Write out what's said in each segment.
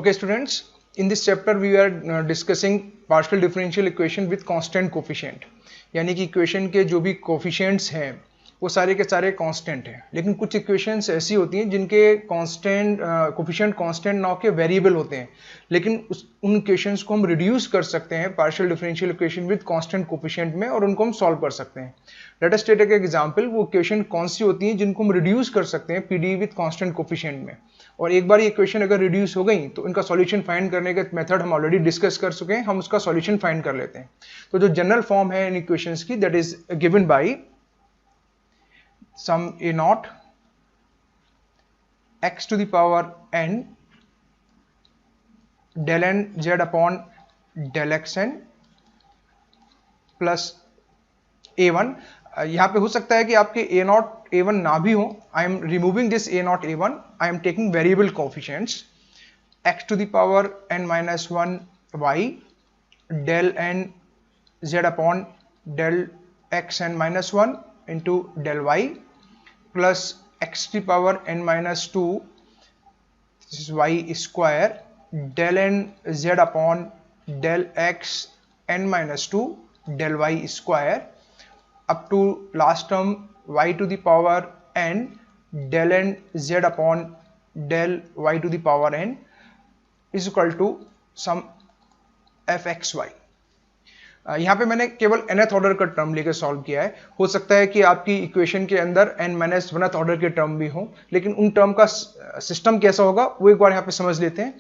Okay students, in this chapter we are discussing partial differential equation with constant coefficient. यानी कि equation के जो भी कोफिशिएंट्स हैं वो सारे के सारे कांस्टेंट हैं, लेकिन कुछ इक्वेशंस ऐसी होती हैं जिनके कांस्टेंट कोफिशिएंट कांस्टेंट ना होकर वेरिएबल होते हैं, लेकिन उन इक्वेशंस को हम रिड्यूस कर सकते हैं partial differential equation with constant coefficient में और उनको हम सॉल्व कर सकते हैं. लेट अस टेक एक एग्जांपल. वो इक्वेशन कौन सी होती हैं जिनको हम रिड्यूस कर सकते हैं पीडी विद कांस्टेंट कोफिशिएंट में, और एक बार ये इक्वेशन अगर रिड्यूस हो गई तो इनका सॉल्यूशन फाइंड करने का मेथड हम ऑलरेडी डिस्कस कर चुके हैं. हम उसका सॉल्यूशन फाइंड कर लेते हैं. तो जो जनरल फॉर्म है इन इक्वेशंस की, that is given by sum a naught x to the power n del n z upon del x n plus a1. यहां पे हो सकता है कि आपके a0 a1 ना भी हो. I am removing this a0 a1. I am taking variable coefficients x to the power n minus 1 y del n z upon del x n minus 1 into del y plus x to the power n minus 2, this is y square, del n z upon del x n minus 2 del y square up to last term y to the power n del n z upon del y to the power n is equal to some fxy. यहाँ पे मैंने केवल nth order का term लेकर solve किया है. हो सकता है कि आपकी इक्वेशन के अंदर n-1th ऑर्डर के टर्म भी हो, लेकिन उन टर्म का सिस्टम कैसा होगा वो एक बार यहाँ पे समझ लेते हैं.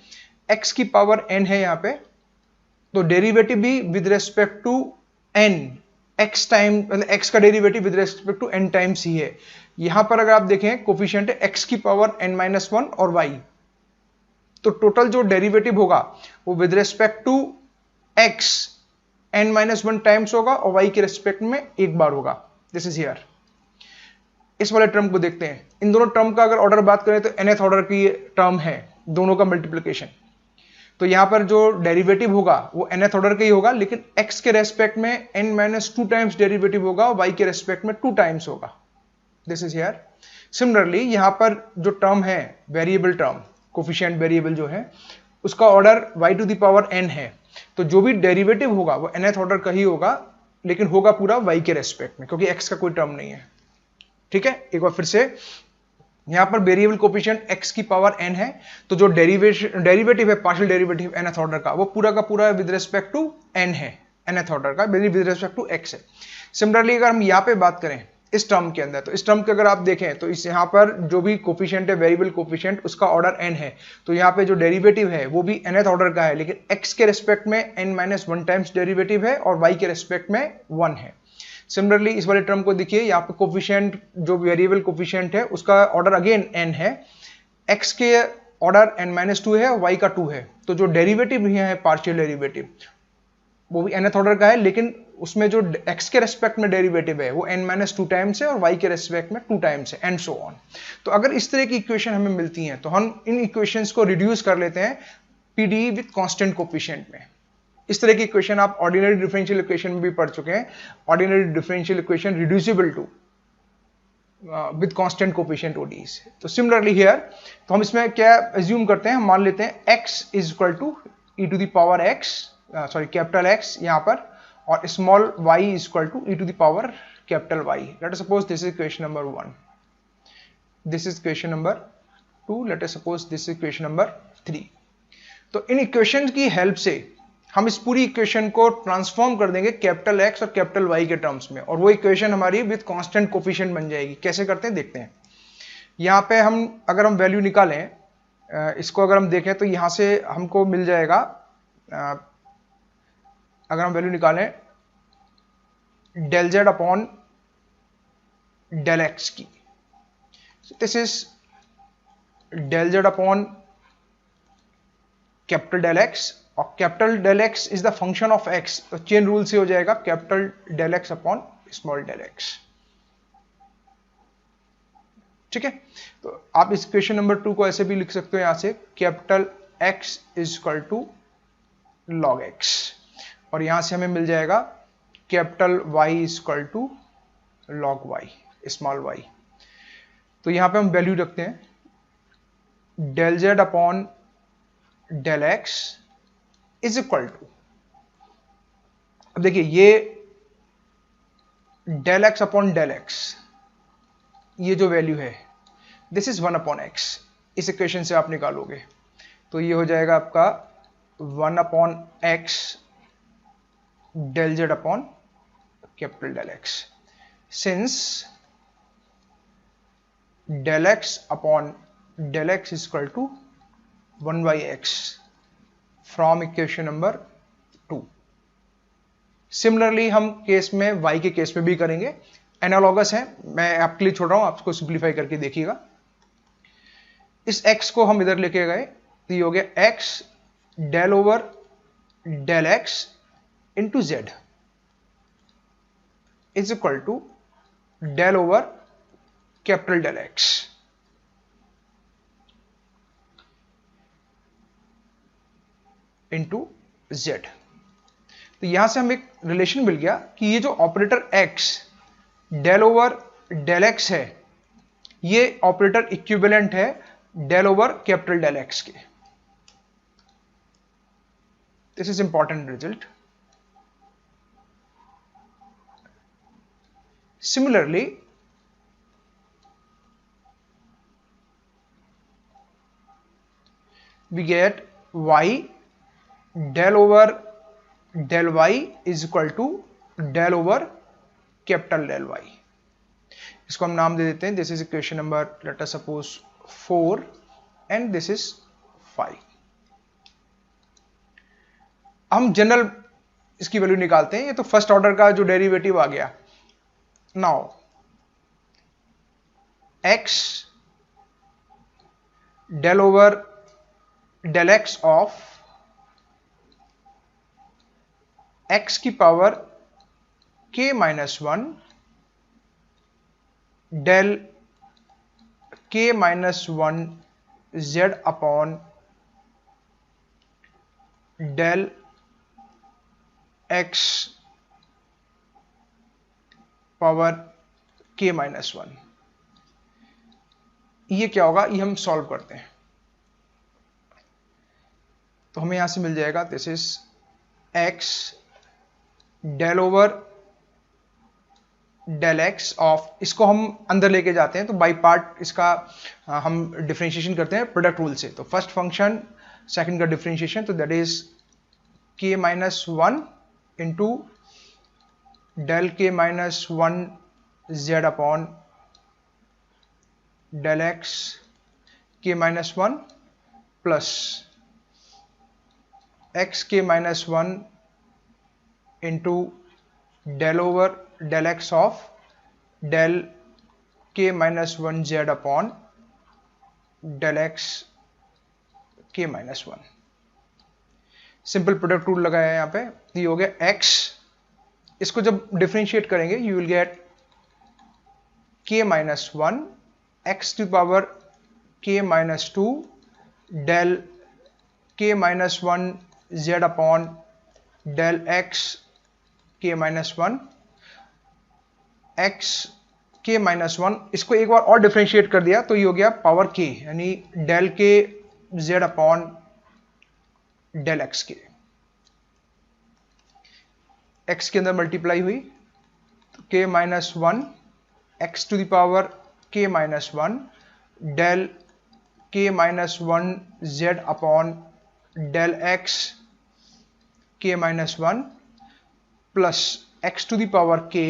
x की पावर n है यहाँ पे, तो डेरिवेटिव भी with respect to n x time, मतलब x का derivative with respect to n times ही है. यहाँ पर अगर आप देखें कोफिशिएंट है x की पावर n-1 और y, तो टोटल जो डेरिवेटिव होगा वो with respect to x n-1 times होगा और y के रेस्पेक्ट में एक बार होगा. This is here. इस वाले टर्म को देखते हैं. इन दोनों टर्म का अगर ऑर्डर बात करें तो nth ऑर्डर की टर्म है, दोनों का मल्टीप्लिकेशन. तो यहां पर जो डेरिवेटिव होगा वो nth ऑर्डर का ही होगा, लेकिन x के रेस्पेक्ट में n-2 टाइम्स डेरिवेटिव होगा और y के रेस्पेक्ट में 2 टाइम्स होगा. This is here. सिमिलरली यहां पर जो टर्म है वेरिएबल टर्म, कोफिशिएंट वेरिएबल जो है, उसका order y to the power n है. तो जो भी डेरिवेटिव होगा वो nth ऑर्डर का ही होगा, लेकिन होगा पूरा y के रेस्पेक्ट में, क्योंकि x का कोई टर्म नहीं है. ठीक है, एक बार फिर से. यहां पर वेरिएबल कोफिशिएंट x की पावर n है, तो जो डेरिवेटिव है पार्शियल डेरिवेटिव nth ऑर्डर का, वो पूरा का पूरा विद रेस्पेक्ट टू n है, nth ऑर्डर का विद रेस्पेक्ट टू x है. सिमिलरली अगर हम यहां पे बात करें इस टर्म के अंदर, तो इस टर्म के अगर आप देखें तो इस यहाँ पर जो भी कोफिशिएंट है वेरिएबल कोफिशिएंट, उसका ऑर्डर n है. तो यहाँ पे जो डेरिवेटिव है वो भी nth ऑर्डर का है, लेकिन x के रेस्पेक्ट में n-1 टाइम्स डेरिवेटिव है और y के रेस्पेक्ट में 1 है. सिमिलरली इस वाले टर्म को देखिए, यहाँ पे कोफिशिएंट जो वेरिएबल कोफिशिएंट है उसका ऑर्डर अगेन n है, x के ऑर्डर n-2 है और y का 2 है. तो जो डेरिवेटिव यहाँ है पार्शियल डेरिवेटिव वो भी nth ऑर्डर का है, लेकिन उसमें जो x के रेस्पेक्ट में डेरिवेटिव है वो n-2 टाइम्स है और y के रेस्पेक्ट में 2 टाइम्स है, एंड सो ऑन. तो अगर इस तरह की इक्वेशन हमें मिलती हैं तो हम इन इक्वेशंस को रिड्यूस कर लेते हैं पीडी विद कांस्टेंट कोफिशिएंट में. इस तरह की इक्वेशन आप ऑर्डिनरी डिफरेंशियल इक्वेशन में भी पढ़ चुके हैं. Ordinary differential equation reducible to with constant coefficient ODEs. तो सिमिलरली हियर, तो हम इसमें क्या एज्यूम करते हैं, हम मान लेते हैं x is equal to e to the power x, sorry capital X यहां पर, और small y is equal to e to the power capital Y. Let us suppose this is equation number 1, this is equation number 2, let us suppose this is equation number 3. तो in equation की help से हम इस पूरी equation को transform कर देंगे capital X और कैपिटल Y के टर्म्स में, और वो इक्वेशन हमारी विद कांस्टेंट कोफिशिएंट बन जाएगी. कैसे करते हैं देखते हैं. यहाँ पे हम अगर हम वैल्यू निकालें, इसको अगर हम देखें तो यहां से हमको मिल जाएगा, अगर हम वैल्यू निकालें del z upon del x की, this is del z upon capital del x, और capital del x is the function of x. तो चेन रूल से हो जाएगा capital del x upon small del x. ठीक है, तो आप इस इक्वेशन नंबर 2 को ऐसे भी लिख सकते हो, यहां से capital x is equal to log x, और यहां से हमें मिल जाएगा capital Y is equal to log y, small y. तो यहां पे हम वैल्यू रखते हैं del z upon del x is equal to, अब देखिए ये del x upon del x, ये जो वैल्यू है दिस इज 1 अपॉन एक्स, इस इक्वेशन से आप निकालोगे तो ये हो जाएगा आपका 1 upon x del z upon capital del x, since del x upon del x is equal to 1 by x from equation number 2. Similarly हम केस में y के केस में भी करेंगे, एनालॉगस है, मैं आपके लिए छोड़ रहा हूं, आपको सिंप्लीफाई करके देखिएगा। इस x को हम इधर लेके गए तो ये हो गया x del over del x into z is equal to del over capital del x. Into z, तो यहां से हमें एक रिलेशन मिल गया कि ये जो operator x del over del x है, ये ऑपरेटर इक्विवेलेंट है del over capital del x के। This is important result. Similarly we get y del over del y is equal to del over capital del y। इसको हम नाम दे देते हैं, this is equation number late us suppose 4 and this is 5। हम general इसकी value निकालते हैं, ये तो फर्स्ट ऑर्डर का जो डेरिवेटिव आ गया। Now x del over del x of x की power k minus 1 del k minus 1 z upon del x power k minus 1, ये क्या होगा, ये हम सॉल्व करते हैं तो हमें यहां से मिल जाएगा this is x del over del x of, इसको हम अंदर लेके जाते हैं तो बाई पार्ट इसका हम डिफरेंशिएशन करते हैं प्रोडक्ट रूल से। तो फर्स्ट फंक्शन सेकंड का डिफरेंशिएशन, तो that is k minus 1 into del k minus 1 z upon del x k minus 1 plus x k minus 1 into del over del x of del k minus 1 z upon del x k minus 1। Simple product rule लगाया है यहां पे, ये हो गया x, इसको जब differentiate करेंगे you will get k minus 1 x to power k minus 2 del k minus 1 z upon del x k minus 1 x k minus 1, इसको एक बार और डिफरेंशिएट कर दिया तो ये हो गया पावर k, यानी del k z upon del x के, x के अंदर मल्टीप्लाई हुई तो k minus 1 x to the power k minus 1 del k minus 1 z upon del x k minus 1 plus x to the power k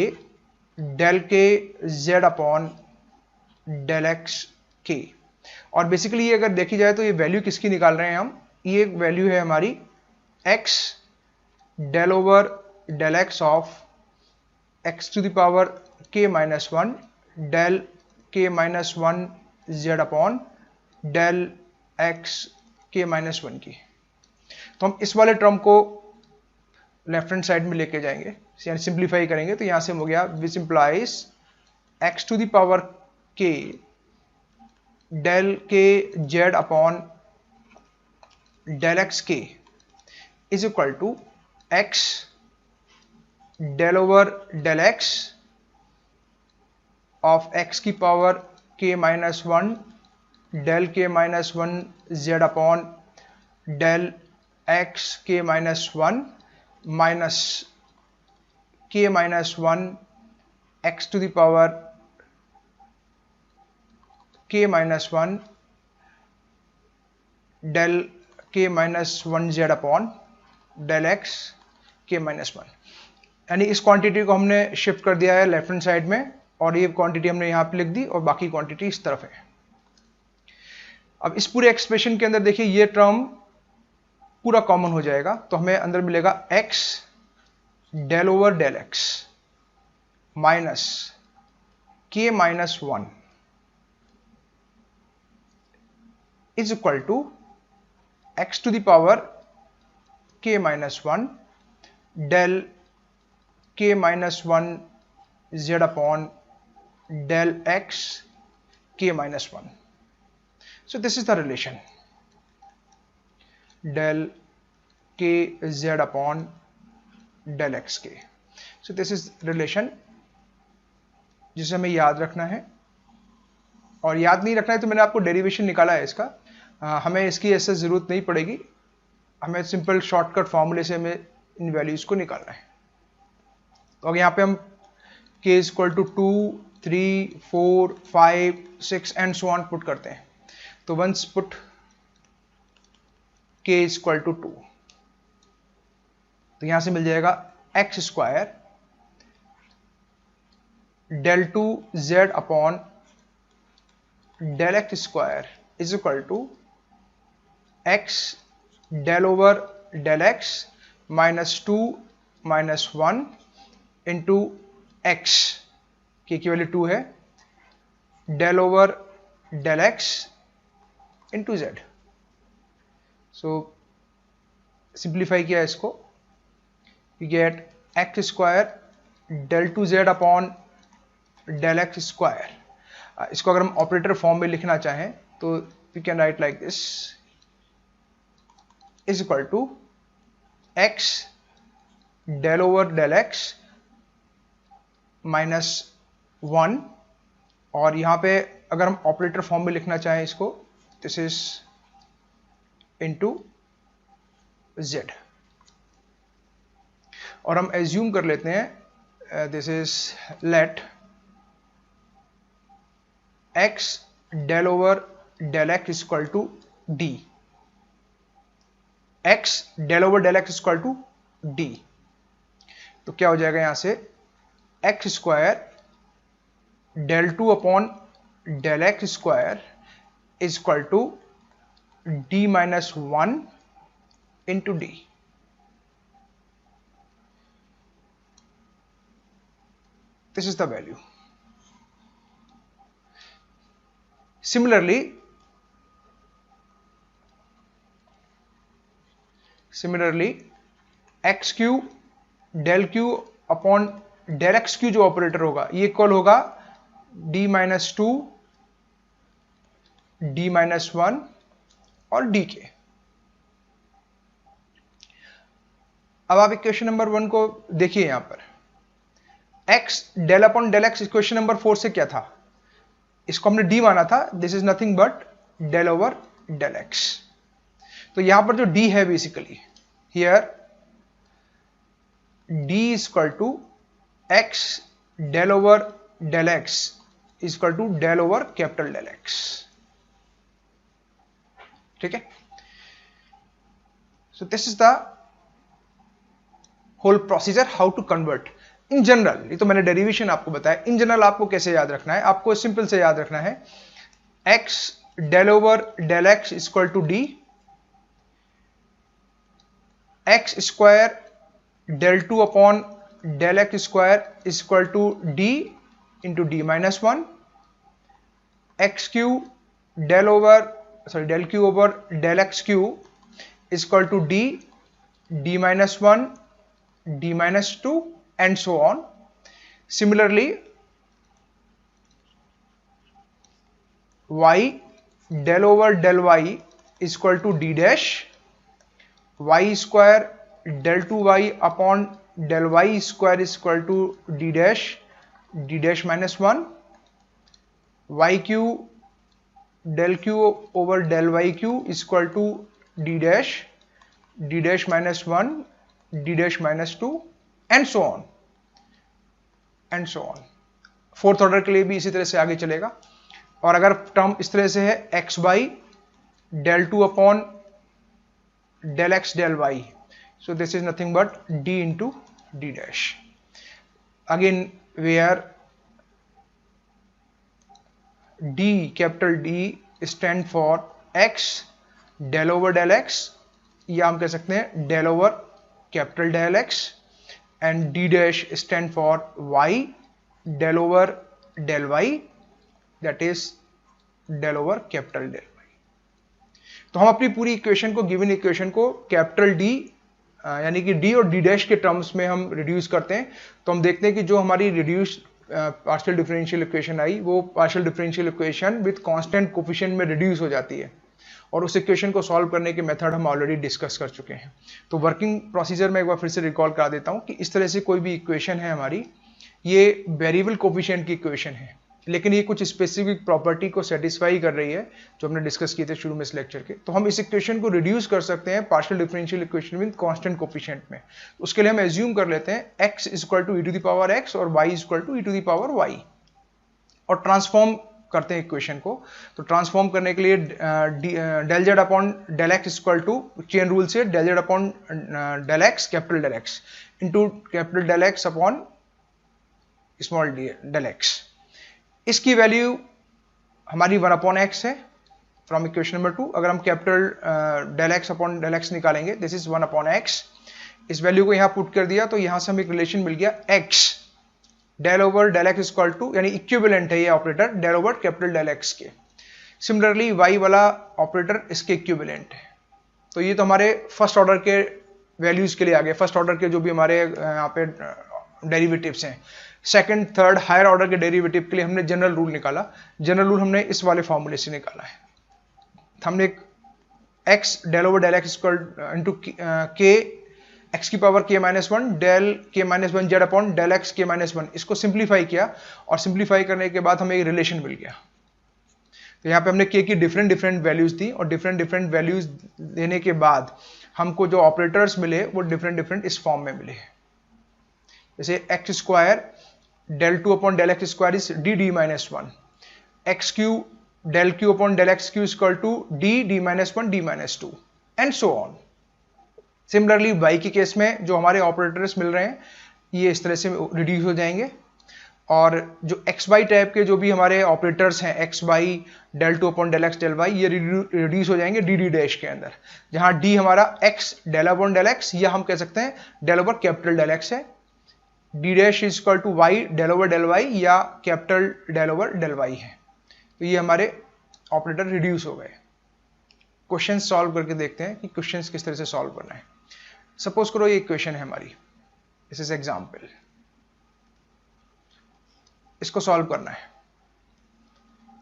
del k z upon del x k। और basically ये अगर देखी जाए तो ये value किसकी निकाल रहे हैं हम, ये वैल्यू है हमारी x del over del x of x to the power k minus 1 del k minus 1 z upon del x k minus 1 की। तो हम इस वाले टर्म को लेफ्ट हैंड साइड में लेके जाएंगे, यानी सिंप्लीफाई करेंगे तो यहां से हो गया which implies x to the power k del k z upon del x k is equal to x del over del x of x की power k minus 1 del k minus 1 z upon del x k minus 1 minus k minus 1 x to the power k minus 1 del k minus 1 z upon del x k minus 1। यानी इस quantity को हमने shift कर दिया है left hand side में, और ये क्वांटिटी हमने यहां पे लिख दी और बाकी क्वांटिटी इस तरफ है। अब इस पूरे एक्सप्रेशन के अंदर देखिए ये टर्म पूरा कॉमन हो जाएगा, तो हमें अंदर मिलेगा x del over del x minus k minus 1 is equal to x to the power k minus 1 del k minus 1 z upon del x k minus 1. So this is the relation del k z upon del x k. So this is relation जिसे हमें याद रखना है, और याद नहीं रखना है तो मैंने आपको डेरिवेशन निकाला है इसका, हमें इसकी ऐसे जरूरत नहीं पड़ेगी, हमें सिंपल शॉर्टकट फॉर्मूले से हमें इन वैल्यूज को निकालना है। तो अब यहाँ पे हम k is equal to 2, 3, 4, 5, 6 and so on put करते हैं। तो once put k is equal to 2, तो यहां से मिल जाएगा x square del 2 z upon del x square is equal to x del over del x minus 2 minus 1 into x की value 2 है, del over del x into z। So simplify किया इसको, you get x square del 2z upon del x square. इसको अगर हम operator form में लिखना चाहें तो we can write like this is equal to x del over del x minus 1, और यहां पे अगर हम ऑपरेटर फॉर्म में लिखना चाहें इसको, दिस इज इनटू z, और हम एज्यूम कर लेते हैं this is let x del over del x equal to d, x del over del x equal to d। तो क्या हो जाएगा यहां से x square del 2 upon del x square is equal to d minus 1 into d. This is the value. Similarly x cube del cube upon del x cube जो operator होगा ये equal होगा d माइनस 2 d माइनस 1 और d के। अब आप equation number 1 को देखिए, यहां पर x del upon del x equation number 4 से क्या था, इसको हमने d माना था, this is nothing but del over del x। तो यहां पर जो d है basically here d is equal to x del over del x is equal to del over capital del x। ठीक है, so this is the whole procedure how to convert in general. ये तो मैंने derivation आपको बताया, in general आपको कैसे याद रखना है, आपको सिंपल से याद रखना है x del over del x equal to d, x square del 2 upon del x square is equal to d into d minus 1, x cube del over del cube over del x cube is equal to d d minus 1 d minus 2 and so on. Similarly, y del over del y is equal to d dash, y square del 2y upon del y square is equal to d dash minus 1, y q del q over del y q is equal to d dash minus 1, d dash minus 2 and so on and so on. Fourth order के लिए भी इसी तरह से आगे चलेगा. और अगर टर्म इस तरह से है x by del 2 upon del x del y, so this is nothing but d into d dash. Again where d, capital D stand for x del over del x, या हम कह सकते हैं del over capital del x, and d dash stand for y del over del y, that is del over capital del y. तो हम अपनी पूरी equation को, गिवन इक्वेशन को कैपिटल D यानी कि d और d डैश के टर्म्स में हम रिड्यूस करते हैं. तो हम देखते हैं कि जो हमारी रिड्यूस पार्शियल डिफरेंशियल इक्वेशन आई, वो partial differential equation with constant coefficient में रिड्यूस हो जाती है. और उस इक्वेशन को सॉल्व करने के मेथड हम ऑलरेडी डिस्कस कर चुके हैं. तो वर्किंग प्रोसीजर में एक बार फिर से रिकॉल करा देता हूं कि इस तरह से कोई भी इक्वेशन है हमारी, ये वेरिएबल कोफिशिएंट की इक्वेशन है, लेकिन ये कुछ स्पेसिफिक प्रॉपर्टी को सेटिस्फाई कर रही है जो हमने डिस्कस किए थे शुरू में इस लेक्चर के. तो हम इस इक्वेशन को रिड्यूस कर सकते हैं partial differential equation with constant coefficient में. उसके लिए हम एज्यूम कर लेते हैं x is equal to e to the power x और y is equal to e to the power y, और ट्रांसफॉर्म करते हैं इक्वेशन को. तो ट्रांसफॉर्म करने के लिए del z upon del x equal to, chain rule से del z upon del x capital del x into capital del x upon small del x. इसकी वैल्यू हमारी 1 अपॉन एक्स है फ्रॉम इक्वेशन नंबर 2. अगर हम capital del x upon del x निकालेंगे, this is 1 upon x. इस value को यहां put कर दिया तो यहां से हमें एक रिलेशन मिल गया x del over del x equal to, यानी इक्विवेलेंट है ये operator del over capital del x के. सिमिलरली y वाला ऑपरेटर इसके इक्विवेलेंट है. तो ये तो हमारे फर्स्ट ऑर्डर के वैल्यूज के लिए आ गए, फर्स्ट ऑर्डर के जो भी हमारे यहाँ पे डेरिवेटिव्स हैं. सेकंड, थर्ड, हायर ऑर्डर के डेरिवेटिव के लिए हमने जनरल रूल निकाला. जनरल रूल हमने इस वाले फॉर्मूले से निकाला है. हमने x del over del x equal into k x की power k minus 1 del k minus 1 z upon del x k minus 1, इसको सिंप्लीफाई किया और सिंप्लीफाई करने के बाद हमें एक रिलेशन मिल गया. तो यहाँ पे हमने k की डिफरेंट डिफरेंट वैल्यूज दी और डिफरेंट डिफरेंट वैल्यूज देने के बाद हमको जो ऑपरेटर्स मिले वो डिफरेंट डिफरेंट इस फॉर्म में मिले. जैसे x square del 2 upon del x square is d minus 1, x cube del q upon del x cube is equal to d minus 1 d minus 2 and so on. Similarly y के case में जो हमारे operators मिल रहे हैं ये इस तरह से रिड्यूस हो जाएंगे, और जो x y टाइप के जो भी हमारे ऑपरेटर्स हैं x y del 2 upon del x del y, ये रिड्यूस हो जाएंगे d डैश के अंदर, जहां d हमारा x del upon del x या हम कह सकते हैं del over capital del x है, d dash is equal to y del over del y या capital del over del y है. तो ये हमारे ऑपरेटर रिड्यूस हो गए. क्वेश्चन सॉल्व करके देखते हैं कि क्वेश्चंस किस तरह से सॉल्व करना है. सपोज करो ये इक्वेशन है हमारी, दिस इज एग्जांपल, इसको सॉल्व करना है.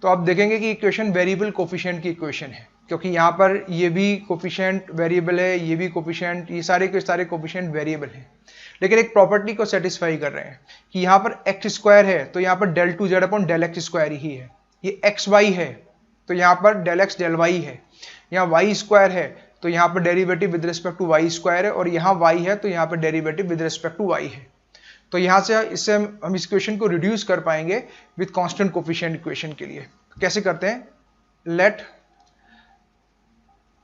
तो आप देखेंगे कि इक्वेशन वेरिएबल कोफिशिएंट की इक्वेशन है, क्योंकि यहां पर ये भी कोफिशिएंट वेरिएबल है, ये भी कोफिशिएंट, ये सारे के सारे कोफिशिएंट वेरिएबल हैं, लेकिन एक प्रॉपर्टी को सेटिस्फाई कर रहे हैं कि यहां पर x स्क्वायर है तो यहां पर del 2 z upon del x square ही है. ये एक्स वाई है तो यहां पर डेल एक्स डेल वाई है. यहाँ y स्क्वायर है तो यहां पर derivative with respect to y square है, और यहाँ y है तो यहां पर derivative with respect to y है. तो यहां से इससे हम इस इक्वेशन को रिड्यूस कर पाएंगे विद कांस्टेंट कोफिशिएंट इक्वेशन के लिए. कैसे करते हैं? Let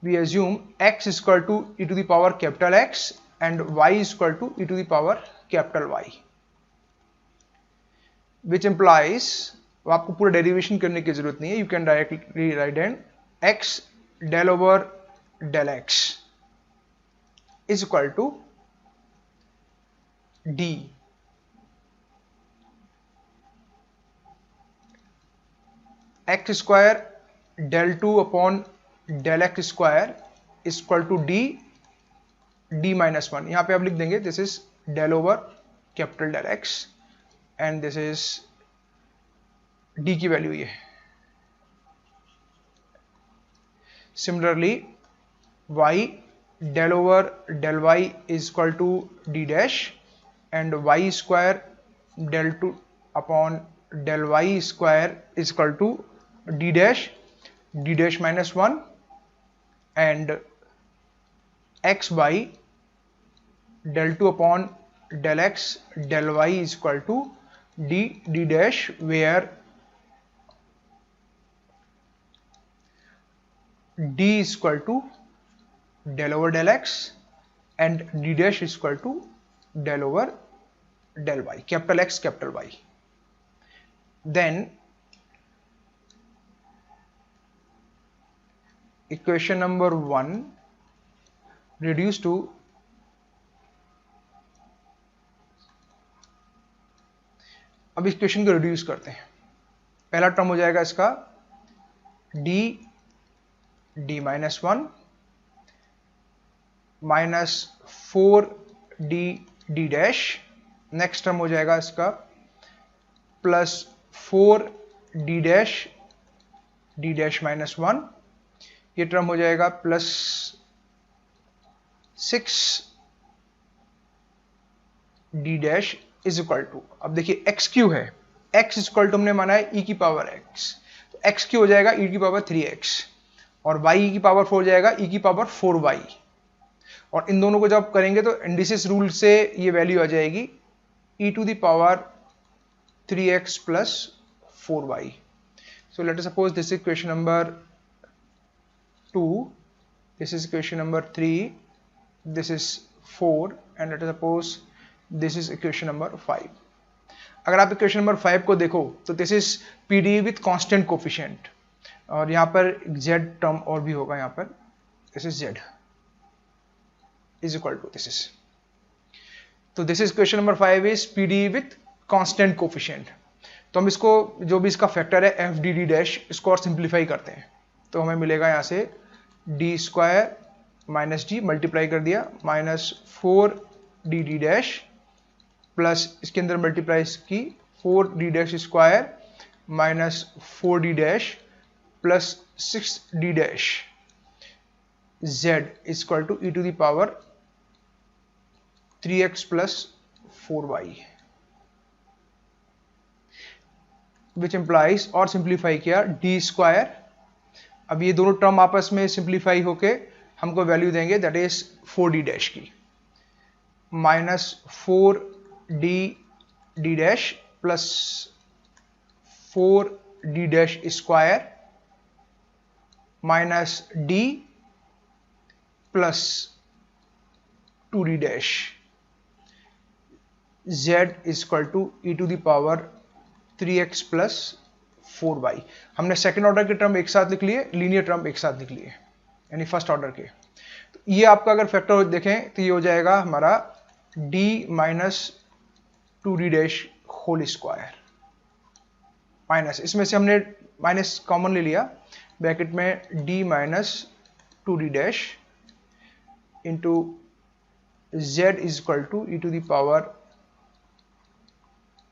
we assume x is equal to e to the power capital x and y is equal to e to the power capital Y, which implies, आपको पूरा derivation करने की जरूरत नहीं है, you can directly write in x del over del x is equal to d x square del 2 upon del x square is equal to d minus 1. यहां पे आप लिख देंगे दिस इज del over capital del x and this is d की वैल्यू ये. Similarly y del over del y is equal to d dash and y square del 2 upon del y square is equal to d dash minus 1 and x by del 2 upon del x del y is equal to d dash, where d is equal to del over del x and d dash is equal to del over del y, capital X capital Y. Then equation number 1 reduced to अब equation को reduce करते हैं। पहला term हो जाएगा इसका d minus 1 minus 4d dash, next term हो जाएगा इसका प्लस 4d डैश माइनस 1, ये टर्म हो जाएगा plus 6d dash is equal to, अब देखिए x क्यू है, x इज इक्वल टू हमने माना है e की पावर x, तो x क्यू हो जाएगा e की पावर 3x और y की पावर 4 हो जाएगा e की पावर 4y, और इन दोनों को जब करेंगे तो इंडिसेस रूल से ये वैल्यू आ जाएगी e to the power 3x plus 4y. So let us suppose this is equation number 2, this is equation number 3, this is 4, and let us suppose this is equation number 5. अगर आप equation number 5 को देखो तो this is PDE with constant coefficient, और यहाँ पर z term और भी होगा, यहाँ पर this is z is equal to this is, तो this is question number 5 is PDE with constant coefficient. तो हम इसको जो भी इसका फैक्टर है एफ डी डी डैश, इसको और सिंप्लीफाई करते हैं तो हमें मिलेगा यहाँ से D square minus D multiply कर दिया माइनस 4d डैश प्लस इसके अंदर मल्टीप्लाई की 4d dash square minus 4d dash plus 6d dash z is equal to e to the power 3x plus 4y, which implies, और simplify किया d square, अब ये दोनों टर्म आपस में सिंप्लीफाई होके हमको वैल्यू देंगे दैट इज 4d डैश की, minus 4d dash plus 4d dash square minus d plus 2d dash z is equal to e to the power 3x plus 4y. हमने सेकेंड ऑर्डर के term एक साथ लिख लिए, linear term एक साथ लिख लिए, यानी फर्स्ट ऑर्डर के. तो ये आपका अगर फैक्टर देखें तो ये हो जाएगा हमारा d minus 2d dash whole square, minus इसमें से हमने माइनस कॉमन ले लिया, ब्रैकेट में d minus 2d dash into z is equal to e to the power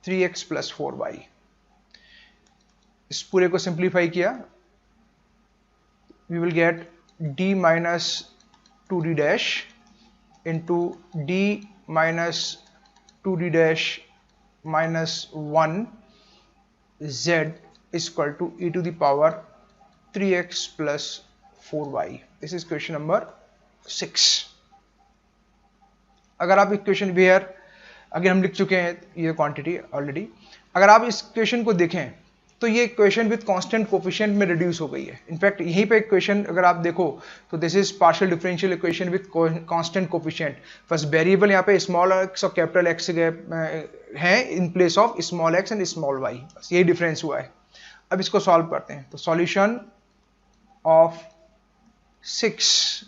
3x plus 4y. इस पूरे को सिंप्लीफाई किया, we will get d minus 2d dash into d minus 2d dash minus 1 z is equal to e to the power 3x plus 4y. This is question number 6. अगर आप equation where अगर हम लिख चुके हैं ये quantity already, अगर आप इस क्वेश्चन को देखें तो ये इक्वेशन विद कांस्टेंट कोफिशिएंट में रिड्यूस हो गई है. इनफैक्ट यहीं पे इक्वेशन अगर आप देखो तो this is partial differential equation with constant coefficient. बस वेरिएबल यहाँ पे स्मॉल एक्स और कैपिटल एक्स है in place of small x and small y, बस यही डिफरेंस हुआ है. अब इसको सॉल्व करते हैं तो solution of 6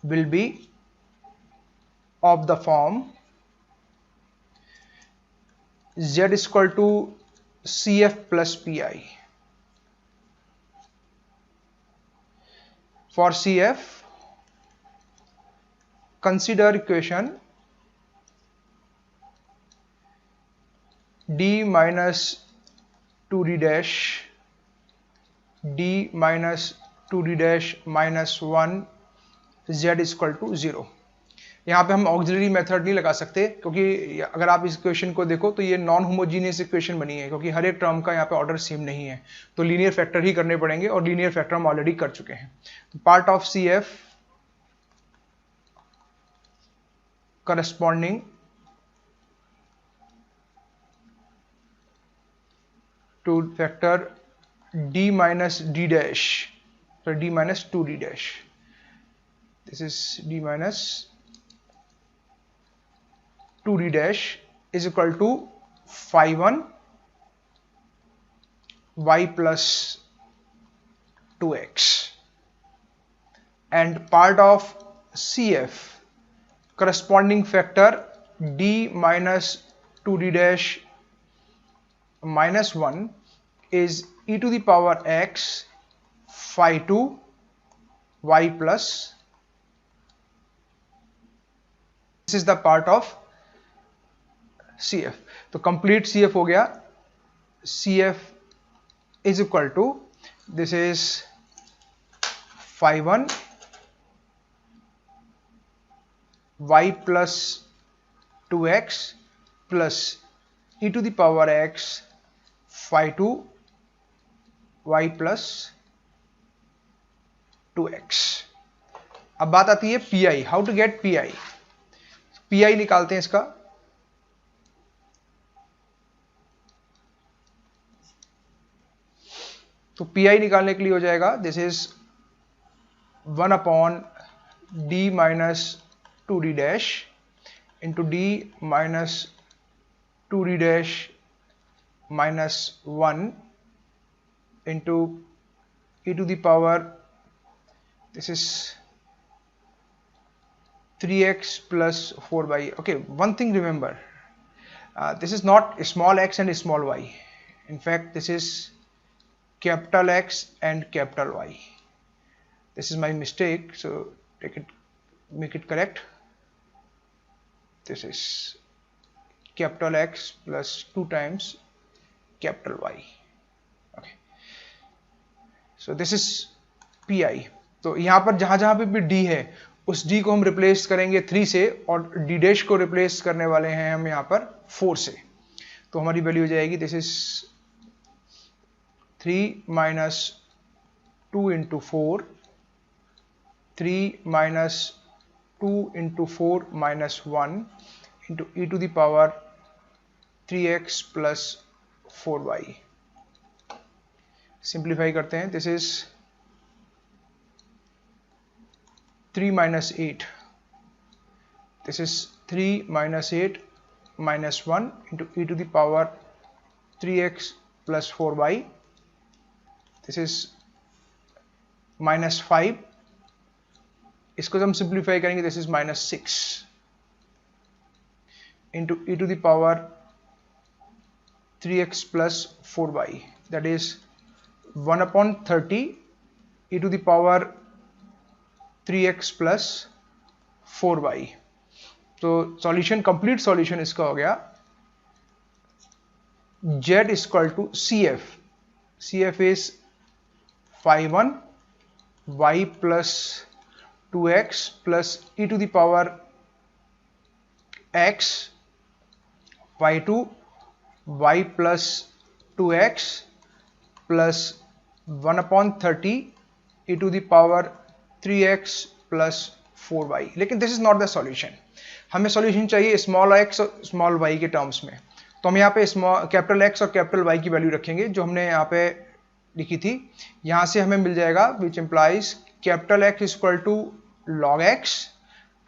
will be of the form z is equal to cf plus pi. For cf, consider equation d minus 2d dash d minus 2d dash minus 1 z is equal to 0. यहाँ पे हम auxiliary method नहीं लगा सकते क्योंकि अगर आप इस इक्वेशन को देखो तो ये नॉन होमोजीनियस इक्वेशन बनी है, क्योंकि हर एक टर्म का यहाँ पे ऑर्डर सेम नहीं है, तो लीनियर फैक्टर ही करने पड़ेंगे और लीनियर फैक्टर हम ऑलरेडी कर चुके हैं. Part of C F corresponding to vector d minus d dash, so d minus 2d dash. This is d minus 2d dash is equal to phi 1 y plus 2x, and part of CF corresponding factor d minus 2d dash minus 1 is e to the power x phi 2 y plus, this is the part of CF. तो complete CF हो गया. CF is equal to, this is phi 1 y plus 2x plus e to the power x phi 2 y plus 2x. अब बात आती है PI, how to get PI. PI निकालते हैं इसका. तो PI निकालने के लिए हो जाएगा, this is 1 upon d minus 2d dash into d minus 2d dash minus 1 into e to the power, this is 3x plus 4y. Okay, one thing remember, this is not small x and small y. In fact, this is capital X and capital Y. This is my mistake, so make it correct. This is capital X plus 2 times capital Y. Okay, so this is PI. तो यहां पर जहां पे भी D है उस D को हम रिप्लेस करेंगे 3 से, और D डैश को रिप्लेस करने वाले हैं हम यहां पर 4 से. तो हमारी वैल्यू हो जाएगी, this is 3 minus 2 into 4, 3 minus 2 into 4 minus 1 into e to the power 3x plus 4y. Simplify करते हैं, this is 3 minus 8, this is 3 minus 8 minus 1 into e to the power 3x plus 4y, this is minus 5. इसको हम simplify करेंगे, this is minus 6 into e to the power 3x plus 4y, that is 1 upon 30 e to the power 3x plus 4y. तो solution, complete solution इसका हो गया z is equal to CF. CF is phi 1 y plus 2x plus e to the power x phi 2 y plus 2x plus 1 upon 30 e to the power 3x plus 4y. लेकिन this is not the solution. हमें solution चाहिए small x और small y के terms में. तो हम यहाँ पे कैपिटल X और कैपिटल Y की वैल्यू रखेंगे जो हमने यहाँ पे लिखी थी. यहाँ से हमें मिल जाएगा which implies capital X is equal to log x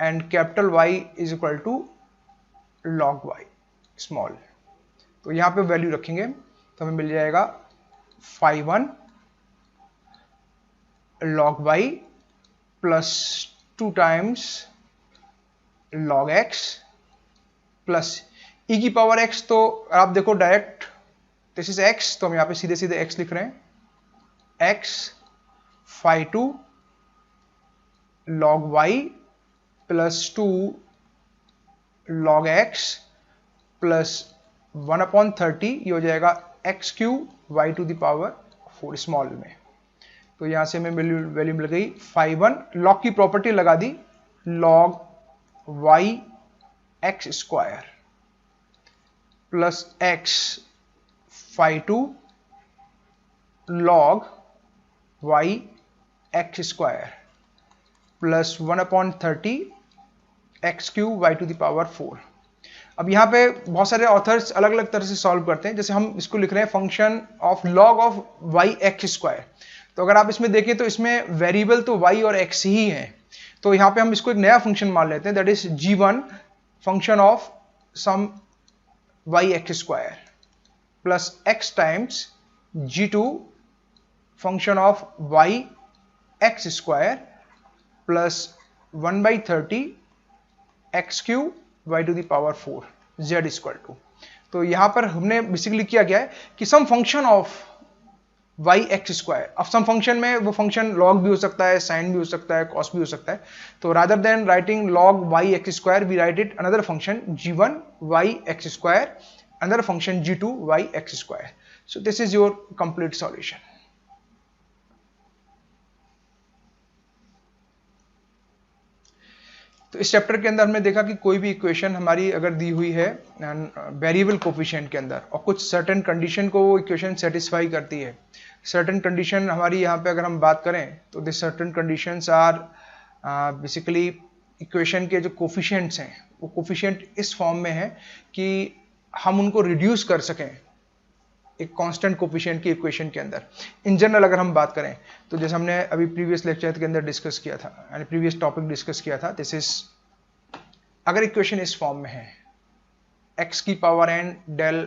and capital Y is equal to log y small. तो यहाँ पे वैल्यू रखेंगे तो हमें मिल जाएगा phi 1 log y plus 2 times log x plus e की पावर x. तो आप देखो डायरेक्ट दिस इज x, तो हम यहाँ पे सीधे सीधे x लिख रहे हैं, x phi 2 log y plus 2 log x plus 1 upon 30, ये हो जाएगा x cube y to the power 4 small में. तो यहां से हमें वैल्यू मिल गई phi 1, log की प्रॉपर्टी लगा दी, log y x square plus x phi 2 log y x square plus 1 upon 30 x Q y to the power 4। अब यहाँ पे बहुत सारे ऑथर्स अलग अलग तरह से सॉल्व करते हैं। जैसे हम इसको लिख रहे हैं function of log of y x square. तो अगर आप इसमें देखें तो इसमें वेरिएबल तो वाई और एक्स ही है, तो यहाँ पे हम इसको एक नया फंक्शन मान लेते हैं, that is g1 function of some y x square plus x times g2 function of y x square plus 1/30 x Q y to the power 4 z equal to. तो यहां पर हमने बेसिकली किया गया है कि some function of y x square. अब some function में वो फंक्शन लॉग भी हो सकता है, साइन भी हो सकता है, कॉस भी हो सकता है। तो rather than writing log y x square we write it another function g1 y x square, another function g2 y x square. So this is your complete solution. तो इस चैप्टर के अंदर हमने देखा कि कोई भी इक्वेशन हमारी अगर दी हुई है वेरिएबल कोफिशिएंट के अंदर और कुछ सर्टेन कंडीशन को वो इक्वेशन सेटिस्फाई करती है। सर्टेन कंडीशन हमारी यहाँ पे अगर हम बात करें तो this certain conditions are basically equation के जो कोफिशिएंट्स हैं वो कोफिशिएंट इस फॉर्म में है कि हम उनको रिड्यूस कर सकें एक कांस्टेंट कोफिशिएंट की इक्वेशन के अंदर। इन जनरल अगर हम बात करें तो जैसे हमने अभी प्रीवियस लेक्चर के अंदर डिस्कस किया था, यानी प्रीवियस टॉपिक डिस्कस किया था, दिस इज अगर इक्वेशन इस फॉर्म में है x की power n del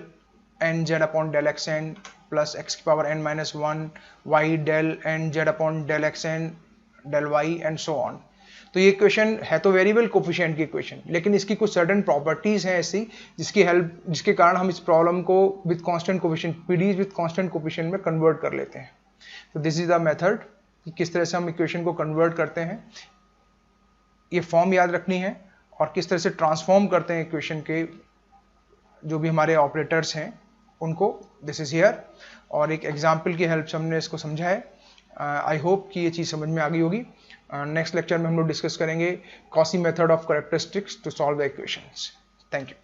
n z upon del x n plus x की power n minus 1 y del n z upon del x n del y and so on. तो ये equation है तो variable coefficient की equation, लेकिन इसकी कुछ certain properties हैं ऐसी जिसके कारण हम इस प्रॉब्लम को with constant coefficient PDs with constant coefficient में कन्वर्ट कर लेते हैं। तो दिस इज द मेथड कि किस तरह से हम इक्वेशन को कन्वर्ट करते हैं, ये फॉर्म याद रखनी है, और किस तरह से ट्रांसफॉर्म करते हैं इक्वेशन के जो भी हमारे ऑपरेटर्स हैं उनको। दिस इज हियर, और एक एग्जाम्पल की हेल्प से हमने इसको समझा है। आई होप कि ये चीज़ समझ में आ गई होगी। नेक्स्ट लेक्चर में हम लोग डिस्कस करेंगे Cauchy method of characteristics to solve the equations. Thank you.